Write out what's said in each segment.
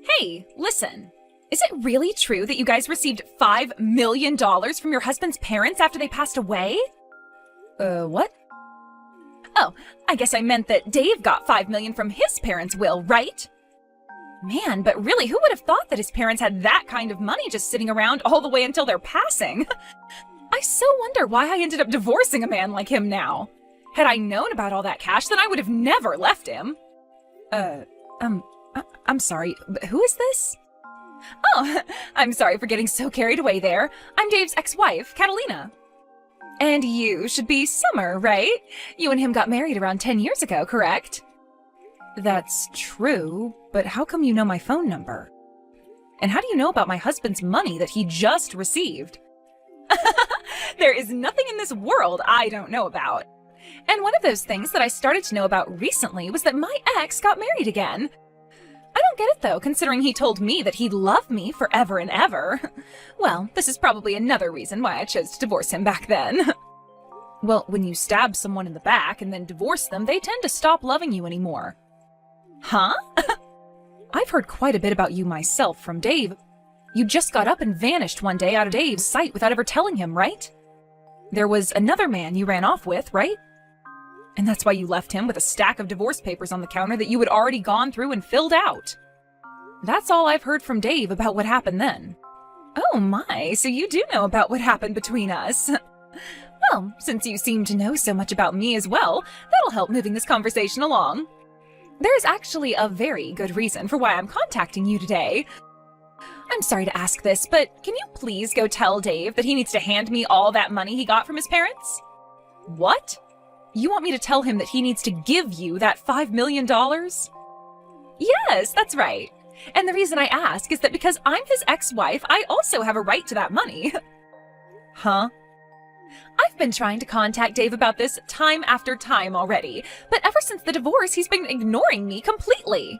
Hey, listen. Is it really true that you guys received $5 million from your husband's parents after they passed away? What? Oh, I guess I meant that Dave got $5 million from his parents' will, right? Man, but really, who would have thought that his parents had that kind of money just sitting around all the way until their passing? I so wonder why I ended up divorcing a man like him now. Had I known about all that cash, then I would have never left him. I'm sorry, but who is this? Oh, I'm sorry for getting so carried away there. I'm Dave's ex-wife, Catalina. And you should be Summer, right? You and him got married around 10 years ago, correct? That's true, but how come you know my phone number? And how do you know about my husband's money that he just received? There is nothing in this world I don't know about. And one of those things that I started to know about recently was that my ex got married again. I don't get it though, considering he told me that he'd love me forever and ever. Well, this is probably another reason why I chose to divorce him back then. Well, when you stab someone in the back and then divorce them, they tend to stop loving you anymore. Huh? I've heard quite a bit about you myself from Dave. You just got up and vanished one day out of Dave's sight without ever telling him, right? There was another man you ran off with, right? And that's why you left him with a stack of divorce papers on the counter that you had already gone through and filled out. That's all I've heard from Dave about what happened then. Oh my, so you do know about what happened between us. Well, since you seem to know so much about me as well, that'll help moving this conversation along. There's actually a very good reason for why I'm contacting you today. I'm sorry to ask this, but can you please go tell Dave that he needs to hand me all that money he got from his parents? What? You want me to tell him that he needs to give you that $5 million? Yes, that's right. And the reason I ask is that because I'm his ex-wife, I also have a right to that money. Huh? I've been trying to contact Dave about this time after time already, but ever since the divorce, he's been ignoring me completely.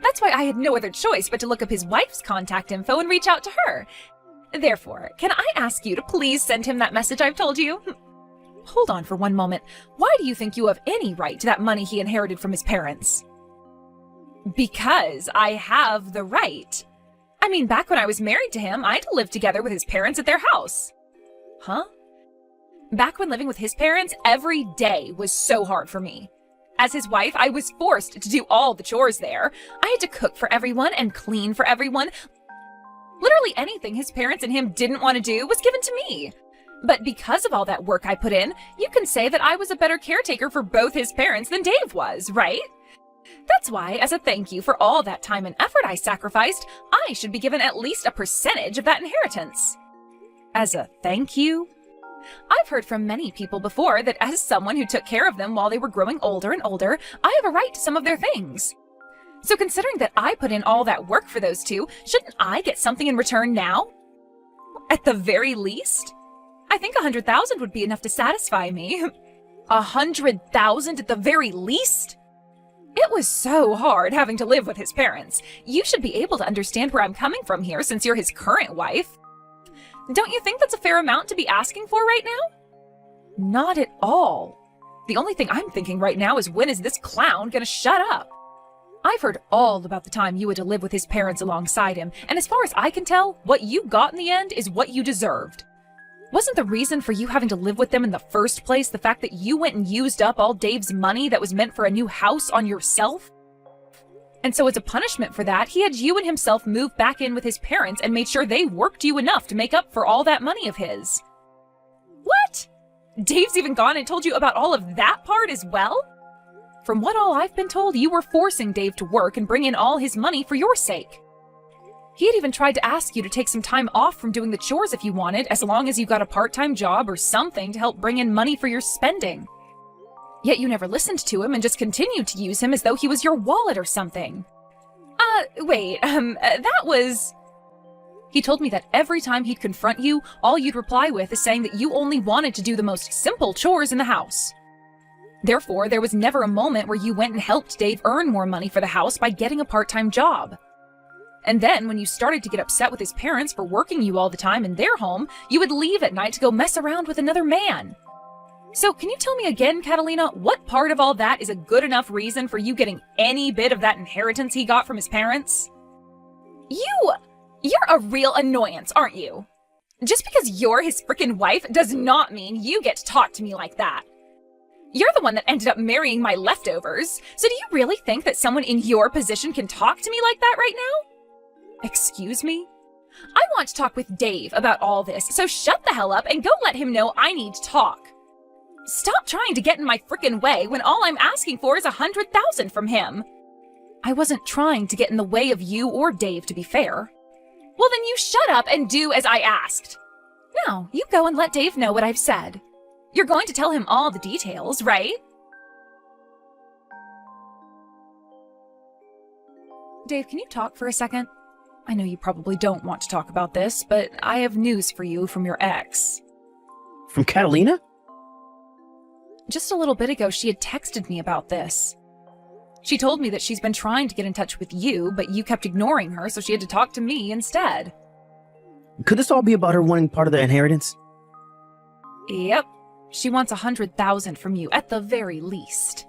That's why I had no other choice but to look up his wife's contact info and reach out to her. Therefore, can I ask you to please send him that message I've told you? Hold on for one moment. Why do you think you have any right to that money he inherited from his parents? Because I have the right. I mean, back when I was married to him, I had to live together with his parents at their house. Huh? Back when living with his parents, every day was so hard for me. As his wife, I was forced to do all the chores there. I had to cook for everyone and clean for everyone. Literally anything his parents and him didn't want to do was given to me. But because of all that work I put in, you can say that I was a better caretaker for both his parents than Dave was, right? That's why, as a thank you for all that time and effort I sacrificed, I should be given at least a percentage of that inheritance. As a thank you? I've heard from many people before that as someone who took care of them while they were growing older and older, I have a right to some of their things. So considering that I put in all that work for those two, shouldn't I get something in return now? At the very least? I think $100,000 would be enough to satisfy me. $100,000 at the very least? It was so hard having to live with his parents. You should be able to understand where I'm coming from here since you're his current wife. Don't you think that's a fair amount to be asking for right now? Not at all. The only thing I'm thinking right now is when is this clown gonna shut up? I've heard all about the time you had to live with his parents alongside him, and as far as I can tell, what you got in the end is what you deserved. Wasn't the reason for you having to live with them in the first place the fact that you went and used up all Dave's money that was meant for a new house on yourself? And so as a punishment for that, he had you and himself move back in with his parents and made sure they worked you enough to make up for all that money of his. What? Dave's even gone and told you about all of that part as well? From what all I've been told, you were forcing Dave to work and bring in all his money for your sake. He had even tried to ask you to take some time off from doing the chores if you wanted, as long as you got a part-time job or something to help bring in money for your spending. Yet you never listened to him and just continued to use him as though he was your wallet or something. That was... He told me that every time he'd confront you, all you'd reply with is saying that you only wanted to do the most simple chores in the house. Therefore, there was never a moment where you went and helped Dave earn more money for the house by getting a part-time job. And then, when you started to get upset with his parents for working you all the time in their home, you would leave at night to go mess around with another man. So can you tell me again, Catalina, what part of all that is a good enough reason for you getting any bit of that inheritance he got from his parents? You're a real annoyance, aren't you? Just because you're his frickin' wife does not mean you get to talk to me like that. You're the one that ended up marrying my leftovers, so do you really think that someone in your position can talk to me like that right now? Excuse me? I want to talk with Dave about all this, so shut the hell up and go let him know I need to talk. Stop trying to get in my frickin' way when all I'm asking for is $100,000 from him. I wasn't trying to get in the way of you or Dave, to be fair. Well, then you shut up and do as I asked. Now, you go and let Dave know what I've said. You're going to tell him all the details, right? Dave, can you talk for a second? I know you probably don't want to talk about this, but I have news for you from your ex. From Catalina? Just a little bit ago, she had texted me about this. She told me that she's been trying to get in touch with you, but you kept ignoring her, so she had to talk to me instead. Could this all be about her wanting part of the inheritance? Yep. She wants $100,000 from you, at the very least.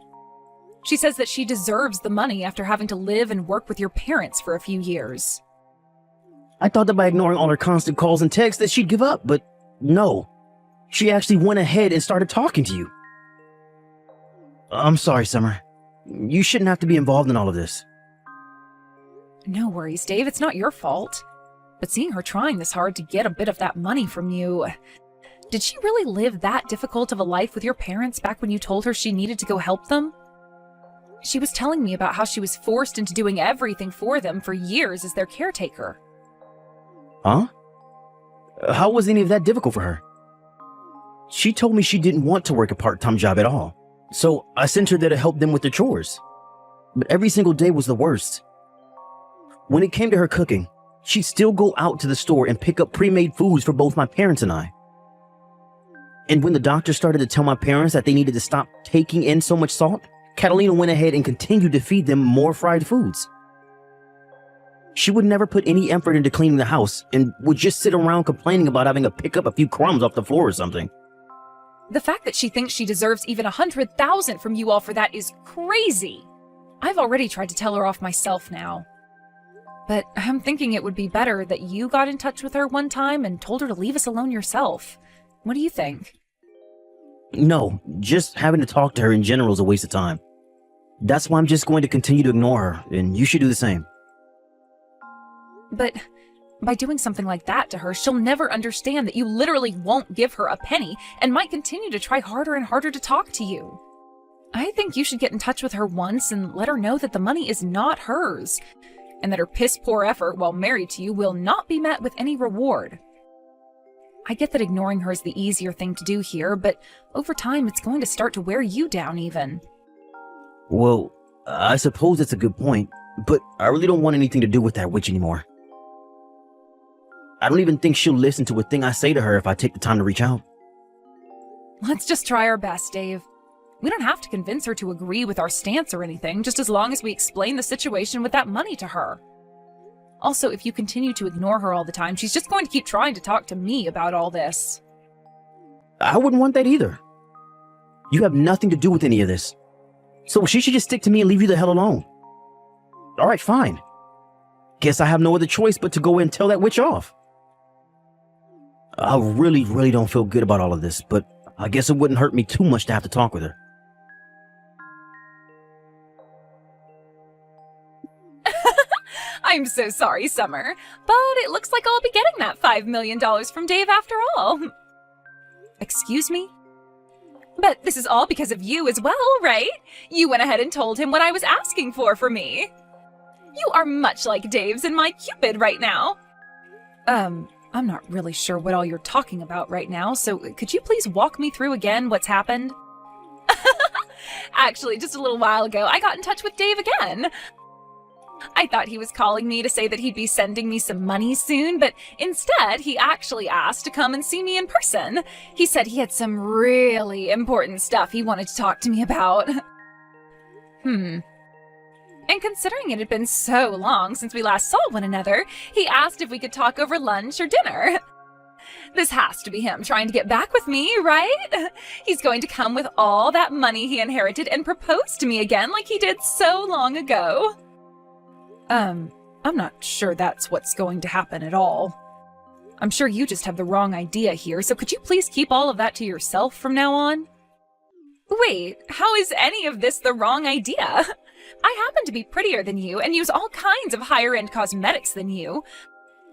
She says that she deserves the money after having to live and work with your parents for a few years. I thought that by ignoring all her constant calls and texts that she'd give up, but no. She actually went ahead and started talking to you. I'm sorry, Summer. You shouldn't have to be involved in all of this. No worries, Dave. It's not your fault. But seeing her trying this hard to get a bit of that money from you... Did she really live that difficult of a life with your parents back when you told her she needed to go help them? She was telling me about how she was forced into doing everything for them for years as their caretaker. Huh? How was any of that difficult for her? She told me she didn't want to work a part-time job at all. So I sent her there to help them with their chores. But every single day was the worst. When it came to her cooking, she'd still go out to the store and pick up pre-made foods for both my parents and I. And when the doctor started to tell my parents that they needed to stop taking in so much salt, Catalina went ahead and continued to feed them more fried foods. She would never put any effort into cleaning the house and would just sit around complaining about having to pick up a few crumbs off the floor or something. The fact that she thinks she deserves even $100,000 from you all for that is crazy. I've already tried to tell her off myself now. But I'm thinking it would be better that you got in touch with her one time and told her to leave us alone yourself. What do you think? No, just having to talk to her in general is a waste of time. That's why I'm just going to continue to ignore her, and you should do the same. But by doing something like that to her, she'll never understand that you literally won't give her a penny and might continue to try harder and harder to talk to you. I think you should get in touch with her once and let her know that the money is not hers, and that her piss-poor effort while married to you will not be met with any reward. I get that ignoring her is the easier thing to do here, but over time it's going to start to wear you down even. Well, I suppose that's a good point, but I really don't want anything to do with that witch anymore. I don't even think she'll listen to a thing I say to her if I take the time to reach out. Let's just try our best, Dave. We don't have to convince her to agree with our stance or anything, just as long as we explain the situation with that money to her. Also, if you continue to ignore her all the time, she's just going to keep trying to talk to me about all this. I wouldn't want that either. You have nothing to do with any of this. So she should just stick to me and leave you the hell alone. Alright, fine. Guess I have no other choice but to go and tell that witch off. I really don't feel good about all of this, but I guess it wouldn't hurt me too much to have to talk with her. I'm so sorry, Summer, but it looks like I'll be getting that $5 million from Dave after all. Excuse me? But this is all because of you as well, right? You went ahead and told him what I was asking for me. You are much like Dave's and my Cupid right now. I'm not really sure what all you're talking about right now, so could you please walk me through again what's happened? Actually, just a little while ago, I got in touch with Dave again. I thought he was calling me to say that he'd be sending me some money soon, but instead he actually asked to come and see me in person. He said he had some really important stuff he wanted to talk to me about. And considering it had been so long since we last saw one another, he asked if we could talk over lunch or dinner. This has to be him trying to get back with me, right? He's going to come with all that money he inherited and propose to me again like he did so long ago. I'm I'm not sure that's what's going to happen at all. I'm sure you just have the wrong idea here, so could you please keep all of that to yourself from now on? Wait, how is any of this the wrong idea? I happen to be prettier than you and use all kinds of higher-end cosmetics than you.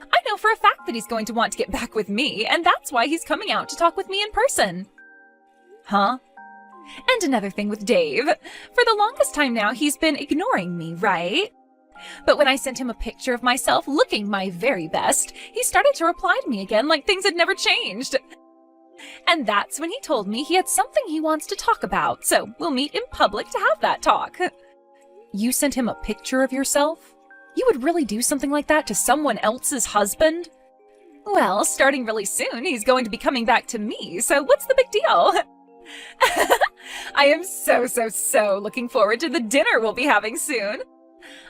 I know for a fact that he's going to want to get back with me, and that's why he's coming out to talk with me in person. Huh? And another thing with Dave. For the longest time now, he's been ignoring me, right? But when I sent him a picture of myself looking my very best, he started to reply to me again like things had never changed. And that's when he told me he had something he wants to talk about, so we'll meet in public to have that talk. You sent him a picture of yourself? You would really do something like that to someone else's husband? Well, starting really soon, he's going to be coming back to me, so what's the big deal? I am so looking forward to the dinner we'll be having soon.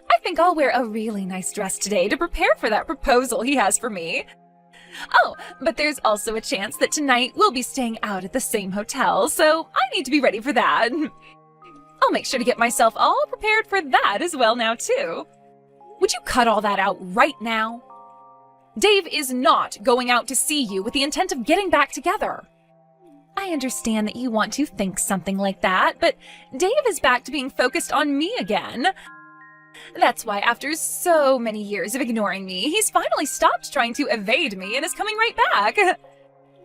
I think I'll wear a really nice dress today to prepare for that proposal he has for me. Oh, but there's also a chance that tonight we'll be staying out at the same hotel, so I need to be ready for that. I'll make sure to get myself all prepared for that as well now, too. Would you cut all that out right now? Dave is not going out to see you with the intent of getting back together. I understand that you want to think something like that, but Dave is back to being focused on me again. That's why after so many years of ignoring me, he's finally stopped trying to evade me and is coming right back.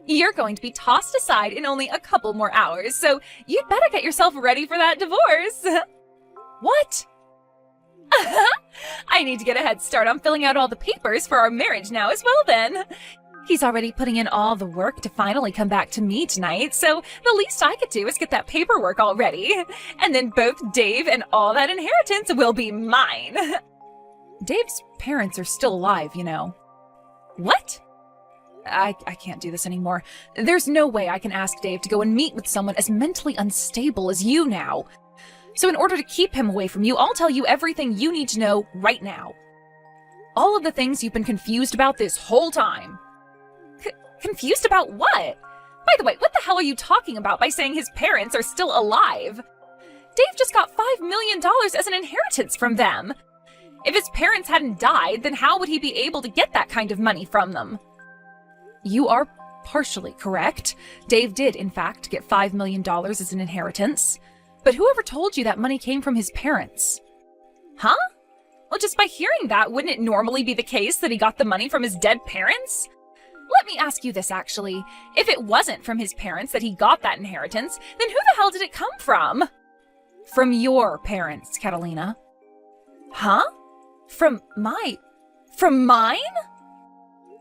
You're going to be tossed aside in only a couple more hours, so you'd better get yourself ready for that divorce. What? I need to get a head start on filling out all the papers for our marriage now as well then. He's already putting in all the work to finally come back to me tonight, so the least I could do is get that paperwork all ready. And then both Dave and all that inheritance will be mine. Dave's parents are still alive, you know. What? I can't do this anymore. There's no way I can ask Dave to go and meet with someone as mentally unstable as you now. So in order to keep him away from you, I'll tell you everything you need to know right now. All of the things you've been confused about this whole time. Confused about what? By the way, what the hell are you talking about by saying his parents are still alive? Dave just got $5 million as an inheritance from them. If his parents hadn't died, then how would he be able to get that kind of money from them? You are partially correct. Dave did, in fact, get $5 million as an inheritance. But whoever told you that money came from his parents? Huh? Well, just by hearing that, wouldn't it normally be the case that he got the money from his dead parents? Let me ask you this, actually. If it wasn't from his parents that he got that inheritance, then who the hell did it come from? From your parents, Catalina. Huh? From mine?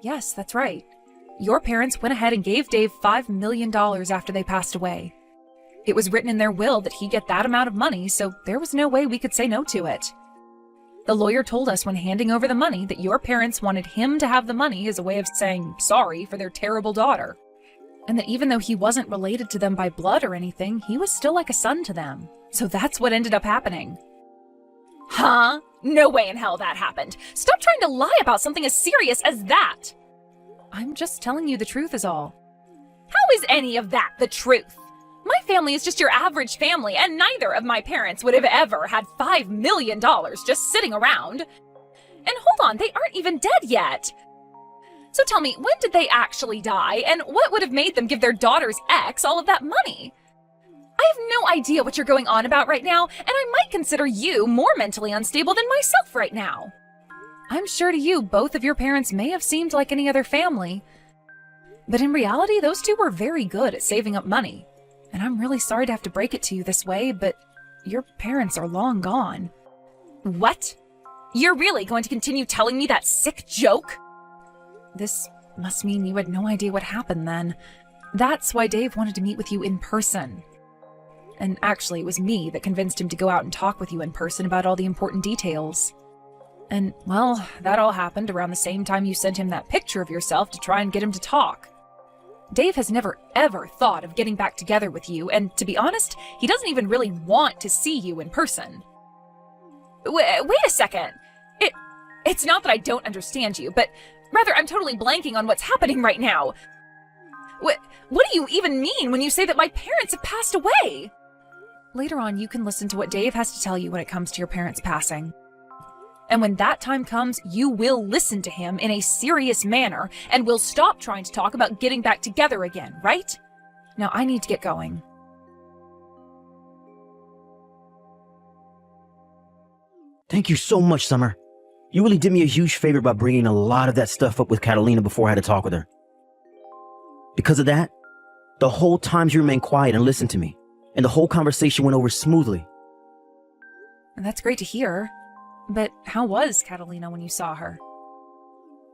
Yes, that's right. Your parents went ahead and gave Dave $5 million after they passed away. It was written in their will that he'd get that amount of money, so there was no way we could say no to it. The lawyer told us when handing over the money that your parents wanted him to have the money as a way of saying sorry for their terrible daughter. And that even though he wasn't related to them by blood or anything, he was still like a son to them. So that's what ended up happening. Huh? No way in hell that happened. Stop trying to lie about something as serious as that. I'm just telling you the truth is all. How is any of that the truth? My family is just your average family, and neither of my parents would have ever had $5 million just sitting around. And hold on, they aren't even dead yet. So tell me, when did they actually die, and what would have made them give their daughter's ex all of that money? I have no idea what you're going on about right now, and I might consider you more mentally unstable than myself right now. I'm sure to you, both of your parents may have seemed like any other family. But in reality, those two were very good at saving up money. And I'm really sorry to have to break it to you this way, but your parents are long gone. What? You're really going to continue telling me that sick joke? This must mean you had no idea what happened then. That's why Dave wanted to meet with you in person. And actually, it was me that convinced him to go out and talk with you in person about all the important details. And, well, that all happened around the same time you sent him that picture of yourself to try and get him to talk. Dave has never ever thought of getting back together with you, and to be honest, he doesn't even really want to see you in person. Wait a second. It's not that I don't understand you, but rather I'm totally blanking on what's happening right now. What do you even mean when you say that my parents have passed away? Later on, you can listen to what Dave has to tell you when it comes to your parents passing. And when that time comes, you will listen to him in a serious manner and will stop trying to talk about getting back together again, right? Now I need to get going. Thank you so much, Summer. You really did me a huge favor by bringing a lot of that stuff up with Catalina before I had to talk with her. Because of that, the whole time she remained quiet and listened to me, and the whole conversation went over smoothly. That's great to hear. But how was Catalina when you saw her?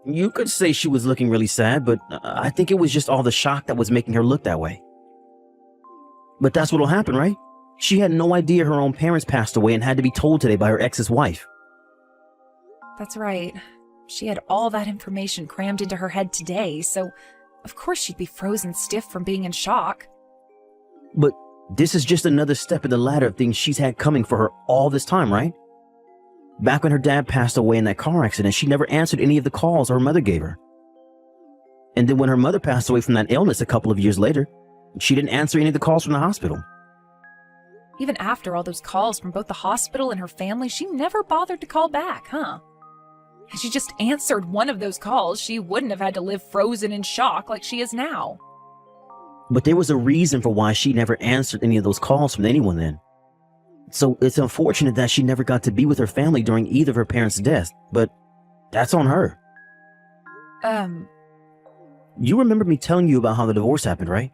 You could say she was looking really sad, but I think it was just all the shock that was making her look that way. But that's what'll happen, right? She had no idea her own parents passed away and had to be told today by her ex's wife. That's right. She had all that information crammed into her head today, so of course she'd be frozen stiff from being in shock. But this is just another step in the ladder of things she's had coming for her all this time, right? Back when her dad passed away in that car accident, she never answered any of the calls her mother gave her. And then when her mother passed away from that illness a couple of years later, she didn't answer any of the calls from the hospital. Even after all those calls from both the hospital and her family, she never bothered to call back, huh? Had she just answered one of those calls, she wouldn't have had to live frozen in shock like she is now. But there was a reason for why she never answered any of those calls from anyone then. So it's unfortunate that she never got to be with her family during either of her parents' deaths, but that's on her. You remember me telling you about how the divorce happened, right?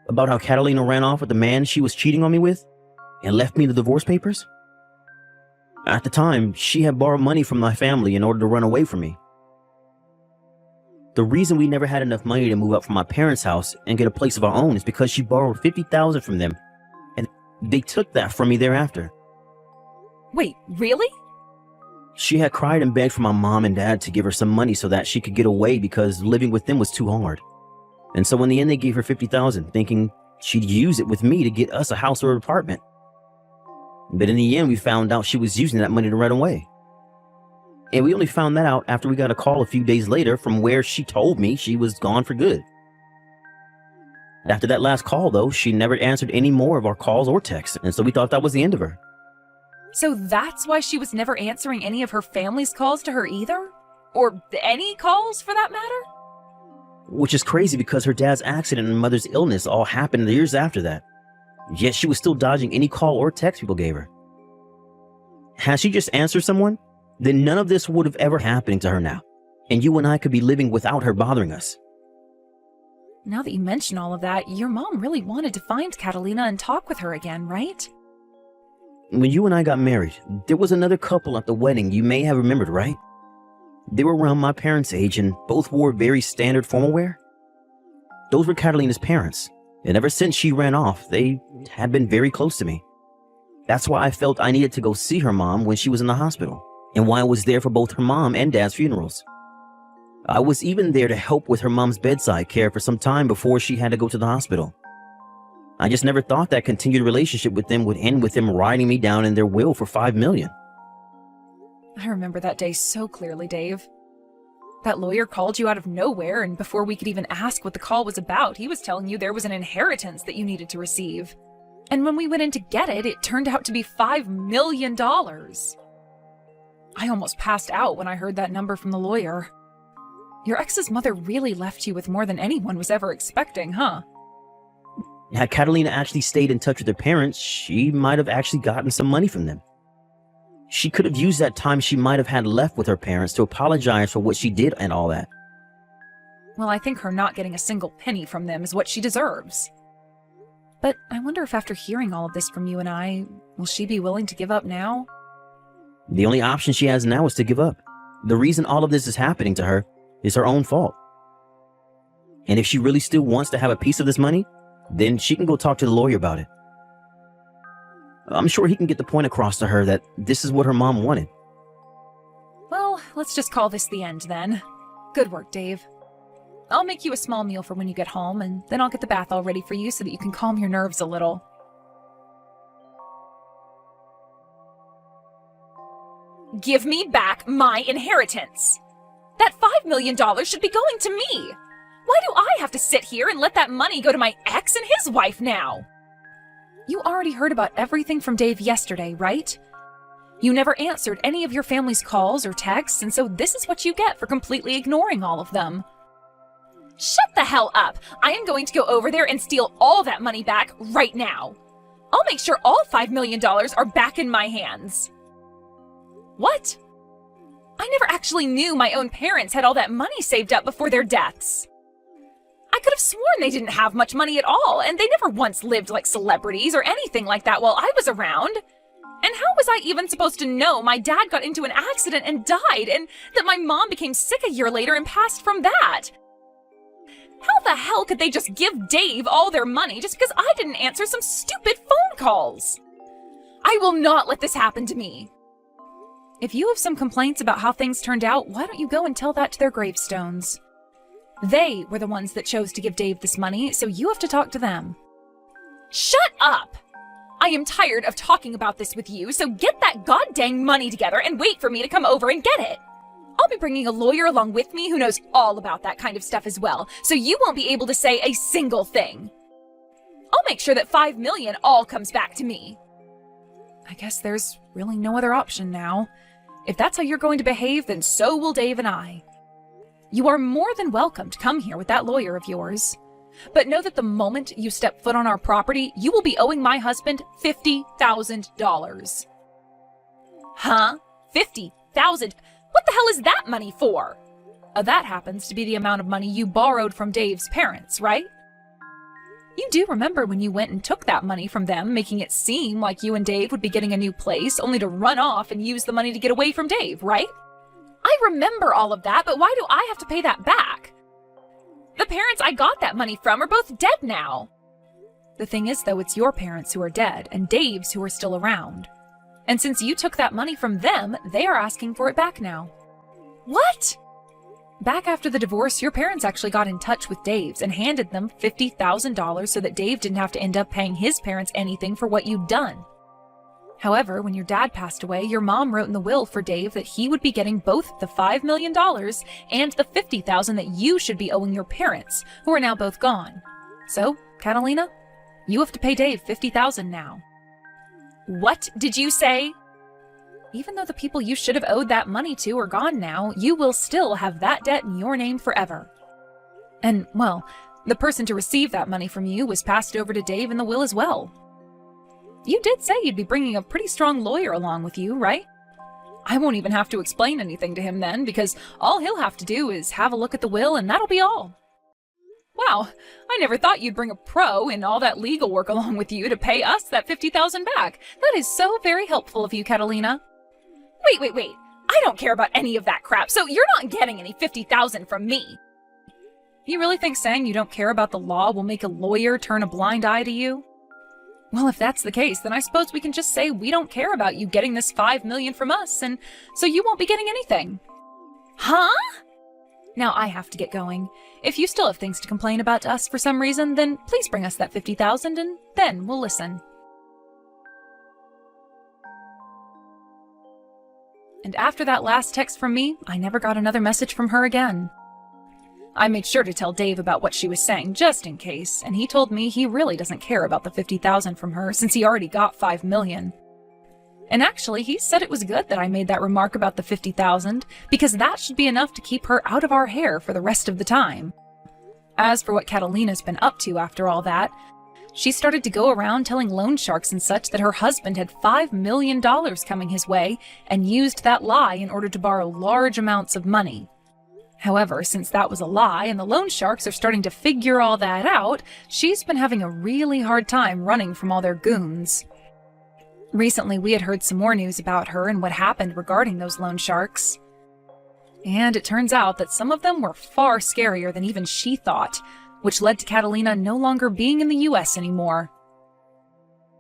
About how Catalina ran off with the man she was cheating on me with and left me the divorce papers? At the time, she had borrowed money from my family in order to run away from me. The reason we never had enough money to move out from my parents' house and get a place of our own is because she borrowed $50,000 from them, and they took that from me thereafter. Wait, really? She had cried and begged for my mom and dad to give her some money so that she could get away because living with them was too hard. And so in the end, they gave her $50,000, thinking she'd use it with me to get us a house or an apartment. But in the end, we found out she was using that money to run away. And we only found that out after we got a call a few days later from where she told me she was gone for good. After that last call, though, she never answered any more of our calls or texts, and so we thought that was the end of her. So that's why she was never answering any of her family's calls to her either? Or any calls, for that matter? Which is crazy because her dad's accident and mother's illness all happened years after that. Yet she was still dodging any call or text people gave her. Had she just answered someone, then none of this would have ever happened to her now, and you and I could be living without her bothering us. Now that you mention all of that, your mom really wanted to find Catalina and talk with her again, right? When you and I got married, there was another couple at the wedding you may have remembered, right? They were around my parents' age and both wore very standard formal wear. Those were Catalina's parents, and ever since she ran off, they had been very close to me. That's why I felt I needed to go see her mom when she was in the hospital, and why I was there for both her mom and dad's funerals. I was even there to help with her mom's bedside care for some time before she had to go to the hospital. I just never thought that continued relationship with them would end with them writing me down in their will for $5 million. I remember that day so clearly, Dave. That lawyer called you out of nowhere, and before we could even ask what the call was about, he was telling you there was an inheritance that you needed to receive. And when we went in to get it, it turned out to be $5 million. I almost passed out when I heard that number from the lawyer. Your ex's mother really left you with more than anyone was ever expecting, huh? Had Catalina actually stayed in touch with her parents, she might have actually gotten some money from them. She could have used that time she might have had left with her parents to apologize for what she did and all that. Well, I think her not getting a single penny from them is what she deserves. But I wonder if after hearing all of this from you and I, will she be willing to give up now? The only option she has now is to give up. The reason all of this is happening to her is her own fault. And if she really still wants to have a piece of this money, then she can go talk to the lawyer about it. I'm sure he can get the point across to her that this is what her mom wanted. Well, let's just call this the end then. Good work, Dave. I'll make you a small meal for when you get home, and then I'll get the bath all ready for you so that you can calm your nerves a little. Give me back my inheritance! That $5 million should be going to me! Why do I have to sit here and let that money go to my ex and his wife now? You already heard about everything from Dave yesterday, right? You never answered any of your family's calls or texts, and so this is what you get for completely ignoring all of them. Shut the hell up! I am going to go over there and steal all that money back right now. I'll make sure all $5 million are back in my hands. What? I never actually knew my own parents had all that money saved up before their deaths. I could have sworn they didn't have much money at all, and they never once lived like celebrities or anything like that while I was around. And how was I even supposed to know my dad got into an accident and died, and that my mom became sick a year later and passed from that? How the hell could they just give Dave all their money just because I didn't answer some stupid phone calls? I will not let this happen to me. If you have some complaints about how things turned out, why don't you go and tell that to their gravestones? They were the ones that chose to give Dave this money, so you have to talk to them. Shut up! I am tired of talking about this with you, so get that goddamn money together and wait for me to come over and get it. I'll be bringing a lawyer along with me who knows all about that kind of stuff as well, so you won't be able to say a single thing. I'll make sure that $5 million all comes back to me. I guess there's really no other option now. If that's how you're going to behave, then so will Dave and I. You are more than welcome to come here with that lawyer of yours. But know that the moment you step foot on our property, you will be owing my husband $50,000. Huh? $50,000? What the hell is that money for? That happens to be the amount of money you borrowed from Dave's parents, right? You do remember when you went and took that money from them, making it seem like you and Dave would be getting a new place, only to run off and use the money to get away from Dave, right? I remember all of that, but why do I have to pay that back? The parents I got that money from are both dead now. The thing is, though, it's your parents who are dead and Dave's who are still around. And since you took that money from them, they are asking for it back now. What? Back after the divorce, your parents actually got in touch with Dave's and handed them $50,000 so that Dave didn't have to end up paying his parents anything for what you'd done. However, when your dad passed away, your mom wrote in the will for Dave that he would be getting both the $5 million and the $50,000 that you should be owing your parents, who are now both gone. So, Catalina, you have to pay Dave $50,000 now. What did you say? Even though the people you should have owed that money to are gone now, you will still have that debt in your name forever. And, well, the person to receive that money from you was passed over to Dave in the will as well. You did say you'd be bringing a pretty strong lawyer along with you, right? I won't even have to explain anything to him then, because all he'll have to do is have a look at the will and that'll be all. Wow, I never thought you'd bring a pro in all that legal work along with you to pay us that $50,000 back. That is so very helpful of you, Catalina. Wait. I don't care about any of that crap, so you're not getting any $50,000 from me. You really think saying you don't care about the law will make a lawyer turn a blind eye to you? Well, if that's the case, then I suppose we can just say we don't care about you getting this $5 million from us, and so you won't be getting anything. Huh? Now I have to get going. If you still have things to complain about to us for some reason, then please bring us that $50,000 and then we'll listen. And after that last text from me, I never got another message from her again. I made sure to tell Dave about what she was saying, just in case, and he told me he really doesn't care about the $50,000 from her since he already got $5 million. And actually, he said it was good that I made that remark about the $50,000, because that should be enough to keep her out of our hair for the rest of the time. As for what Catalina's been up to after all that, she started to go around telling loan sharks and such that her husband had $5 million coming his way and used that lie in order to borrow large amounts of money. However, since that was a lie and the loan sharks are starting to figure all that out, she's been having a really hard time running from all their goons. Recently, we had heard some more news about her and what happened regarding those loan sharks. And it turns out that some of them were far scarier than even she thought, which led to Catalina no longer being in the US anymore.